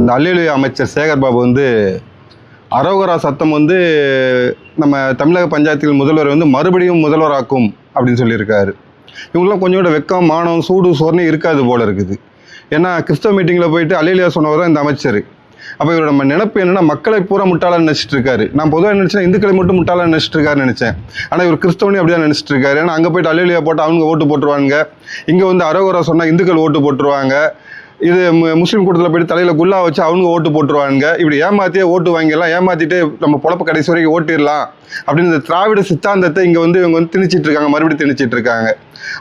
இந்த அல்லேலூயா அமைச்சர் சேகர் பாபு வந்து அரோகரா சத்தம் வந்து நம்ம தமிழக பஞ்சாயத்தில் முதல்வர் வந்து மறுபடியும் முதல்வராக்கும் அப்படின்னு சொல்லியிருக்காரு. இவங்களாம் கொஞ்சோட வெக்கம், மானம், சூடு சோர்னே இருக்காது போல இருக்குது. ஏன்னா கிறிஸ்தவ மீட்டிங்கில் போயிட்டு அல்லேலூயா சொன்னவர் தான் இந்த அமைச்சர். அப்போ இவரோட நம்ம நினைப்பு என்னன்னா, மக்களை பூரா முட்டாளான்னு நினச்சிட்டு இருக்காரு. நான் பொதுவாக நினச்சேன் இந்துக்களை மட்டும் முட்டாளான்னு நினச்சிட்டு இருக்காருன்னு நினச்சேன். ஆனால் இவர் கிறிஸ்தவனையும் அப்படியே நினச்சிட்டு இருக்காரு. ஏன்னா அங்கே போயிட்டு அல்லேலூயா போட்டு அவங்க ஓட்டு போட்டுருவாங்க, இங்கே வந்து அரோகரா சொன்னால் இந்துக்கள் ஓட்டு போட்டுருவாங்க, இது முஸ்லீம் கூட்டத்தில் போயிட்டு தலையில் குல்லா வச்சு அவங்க ஓட்டு போட்டுருவாங்க. இப்படி ஏமாத்தியே ஓட்டு வாங்கிடலாம், ஏமாத்திட்டு நம்ம பொழப்பு கடைசி வரைக்கும் ஓட்டிடலாம் அப்படின்னு இந்த திராவிட சித்தாந்தத்தை இங்கே வந்து இவங்க வந்து திணிச்சிட்டு இருக்காங்க, மறுபடியும் திணிச்சிட்டு இருக்காங்க.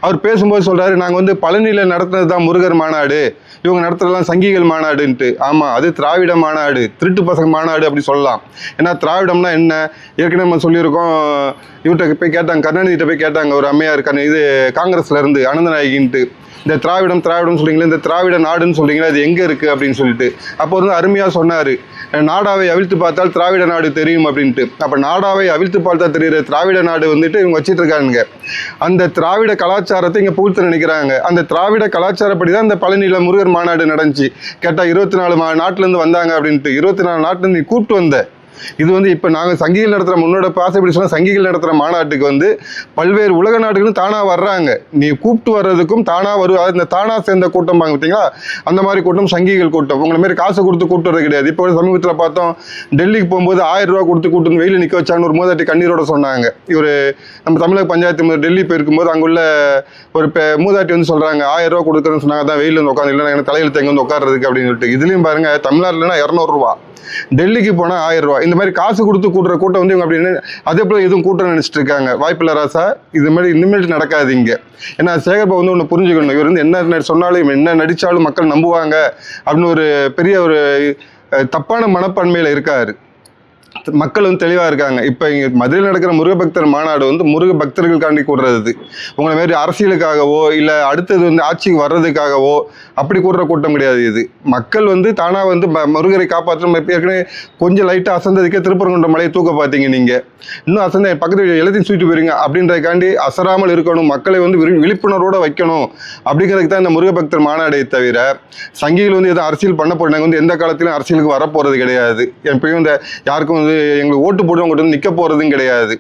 அவர் பேசும்போது சொல்றாரு, நாங்கள் வந்து பழனியில் நடத்துனது தான் முருகர் மாநாடு, இவங்க நடத்துறதுலாம் சங்கிகள் மாநாடுன்ட்டு. ஆமாம், அது திராவிட மாநாடு, திருட்டு பசங்க மாநாடு அப்படி சொல்லலாம். ஏன்னா திராவிடம்னா என்ன, ஏற்கனவே நம்ம சொல்லியிருக்கோம். இவர்கிட்ட போய் கேட்டாங்க, கருணாநிதிட்ட போய் கேட்டாங்க ஒரு அம்மையார், இது காங்கிரஸ்ல இருந்து அனந்தநாயகின்ட்டு, இந்த திராவிடம் சொல்றீங்களே, இந்த திராவிட நாடுன்னு சொல்றீங்களா, அது எங்க இருக்கு அப்படின்னு சொல்லிட்டு. அப்போ வந்து அருமையா சொன்னாரு, நாடாவை அவிழ்த்து பார்த்தால் திராவிட நாடு தெரியும் அப்படின்ட்டு. அப்ப நாடாவை அவிழ்த்து பார்த்தா தெரியுற திராவிட நாடு வந்துட்டு இவங்க வச்சிட்டு இருக்காங்க. அந்த திராவிட கலாச்சாரத்தை இங்க புகுத்த நினைக்கிறாங்க. அந்த திராவிட கலாச்சாரப்படி தான் இந்த பழனியில முருகர் மாநாடு நடந்துச்சு. கேட்டா 24 நாட்டுல இருந்து வந்தாங்க அப்படின்ட்டு. 24 நாட்டுல இருந்து நீ கூப்பிட்டு வந்த. இது வந்து இப்போ நாங்கள் சங்கிகள் நடத்துகிற, முன்னோட பாசை எப்படி சொன்னால் சங்கிகள் நடத்துகிற மாநாட்டுக்கு வந்து பல்வேறு உலக நாடுகளும் தானாக வர்றாங்க. நீ கூப்பிட்டு வர்றதுக்கும் தானாக வருவாங்க. இந்த தானாக சேர்ந்த கூட்டம் வாங்க பார்த்தீங்களா, அந்த மாதிரி கூட்டம் சங்கிகள் கூட்டம். உங்களை மாரி காசு கொடுத்து கூப்பிட்டு வர்றது கிடையாது. இப்போ சமீபத்தில் பார்த்தோம், டெல்லிக்கு போகும்போது 1000 ரூபா கொடுத்து கூப்பிட்டு வெயில் நிற்க வச்சான்னு ஒரு மூதாட்டி கண்ணீரோட சொன்னாங்க. இவர் நம்ம தமிழக பஞ்சாயத்து டெல்லி போயிருக்கும்போது அங்குள்ள ஒரு மூதாட்டி வந்து சொல்கிறாங்க, 1000 ரூபா கொடுக்குறேன்னு சொன்னாங்க, தான் வெயில் வந்து உட்காந்து, இல்லைன்னா எனக்கு தலையில் தங்க வந்து உட்காடுறதுக்கு அப்படின்னு சொல்லிட்டு. இதுலேயும் பாருங்க, தமிழ்நாட்டில்னா 200 ரூபா, டெல்லிக்கு போனா 1000 ரூபா. இந்த மாதிரி காசு கொடுத்து கூட்டுற கூட்டம் வந்து இவங்க அப்படின்னு அதே போல எதுவும் கூட்டம் நினைச்சிட்டு இருக்காங்க. வாய்ப்பில்லை ராசா, இது மாதிரி இனிமேல் நடக்காது இங்க. ஏன்னா சேகர்பாபு வந்து ஒன்று புரிஞ்சுக்கணும், இவர் வந்து என்ன சொன்னாலும் என்ன நடிச்சாலும் மக்கள் நம்புவாங்க அப்படின்னு ஒரு பெரிய ஒரு தப்பான மனப்பான்மையில இருக்காரு. மக்கள் வந்து தெளிவாக இருக்காங்க. இப்போ இங்கே மதுரையில் நடக்கிற முருக பக்தர் மாநாடு வந்து முருக பக்தர்களுக்காண்டி கூடுறது. உங்களை மாரி அரசியலுக்காகவோ இல்லை அடுத்தது வந்து ஆட்சிக்கு வர்றதுக்காகவோ அப்படி கூடுற கூட்டம் கிடையாது. இது மக்கள் வந்து தானாக வந்து முருகரை காப்பாற்றணும். ஏற்கனவே கொஞ்சம் லைட்டாக அசந்ததுக்கே திருப்பரங்குன்ற மலையை தூக்க பார்த்தீங்க நீங்கள். இன்னும் அசந்த பக்கத்து எல்லாத்தையும் சுட்டு போயிருங்க அப்படின்றதுக்காண்டி அசராமல் இருக்கணும், மக்களை வந்து விழிப்புணர்வோடு வைக்கணும் அப்படிங்கிறதுக்கு தான் இந்த முருக பக்தர் மாநாடை தவிர சங்கிகள் வந்து எதுவும் அரசியல் பண்ண போறாங்க வந்து எந்த காலத்திலும் அரசியலுக்கு வரப்போறது கிடையாது. எப்பயும் இந்த யாருக்கும் வந்து எங்களுக்கு ஓட்டு போடுறவங்க வந்து நிற்க போறதும் கிடையாது.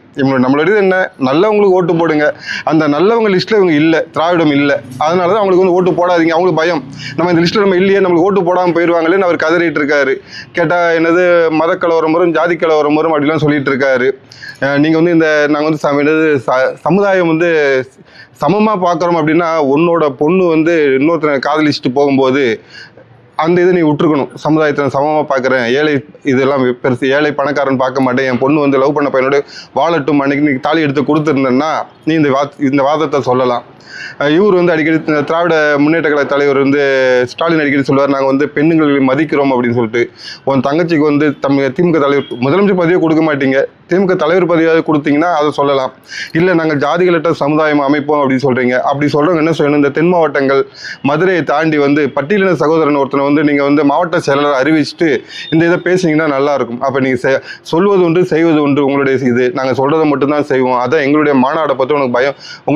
நம்மளோட என்ன, நல்லவங்களுக்கு ஓட்டு போடுங்க. அந்த நல்லவங்க லிஸ்ட்ல இவங்க இல்லை, திராவிடம் இல்லை, அதனாலதான் அவங்களுக்கு வந்து ஓட்டு போடாதீங்க. அவங்களுக்கு பயம், நம்ம இந்த லிஸ்ட்ல நம்ம இல்லையே, நம்மளுக்கு ஓட்டு போடாமல் போயிடுவாங்களேன்னு அவர் கதறிட்டு இருக்காரு. கேட்டா என்னது மத கலவரம் வரும், ஜாதி கலவரம் வரும் அப்படிலாம் சொல்லிட்டு இருக்காரு. நீங்க வந்து இந்த நாங்கள் வந்து சமுதாயம் வந்து சமமா பார்க்குறோம் அப்படின்னா, உன்னோட பொண்ணு வந்து இன்னொருத்தனை காதலிச்சுட்டு போகும்போது அந்த இதை நீ விட்டுருக்கணும். சமுதாயத்தை சமமாக பார்க்குறேன், ஏழை இதெல்லாம் பெருசு, ஏழை பணக்காரன் பார்க்க மாட்டேன், என் பொண்ணு வந்து லவ் பண்ண பையனோட வாழட்டும், அன்னைக்கு நீ தாலி எடுத்து கொடுத்துருந்தேன்னா நீ இந்த வாதத்தை சொல்லலாம். இவர் வந்து அடிக்கடி திராவிட முன்னேற்ற கழக தலைவர் வந்து ஸ்டாலின் அடிக்கடி சொல்லுவார், நாங்கள் வந்து பெண்ணுங்களை மதிக்கிறோம் அப்படின்னு சொல்லிட்டு. உன் தங்கச்சிக்கு வந்து திமுக தலைவர் முதலமைச்சர் பதவியை கொடுக்க மாட்டீங்க, திமுக தலைவர் பதவியாவது கொடுத்தீங்கன்னா அதை சொல்லலாம். இல்லை நாங்கள் ஜாதிகளற்ற சமுதாயம் அமைப்போம் அப்படின்னு சொல்கிறீங்க. அப்படி சொல்கிறவங்க என்ன சொல்லணும், இந்த தென் மாவட்டங்கள் மதுரையை தாண்டி வந்து பட்டியலின சகோதரன் ஒருத்தனை வந்து நீங்கள் வந்து மாவட்ட செயலரை அறிவிச்சுட்டு இந்த இதை பேசுனீங்கன்னா நல்லாயிருக்கும். அப்போ நீங்கள் சொல்வது ஒன்று செய்வது ஒன்று, உங்களுடைய இது நாங்கள் சொல்கிறத மட்டும்தான் செய்வோம், அதான் எங்களுடைய மாநாடை பற்றி உனக்கு பயம்.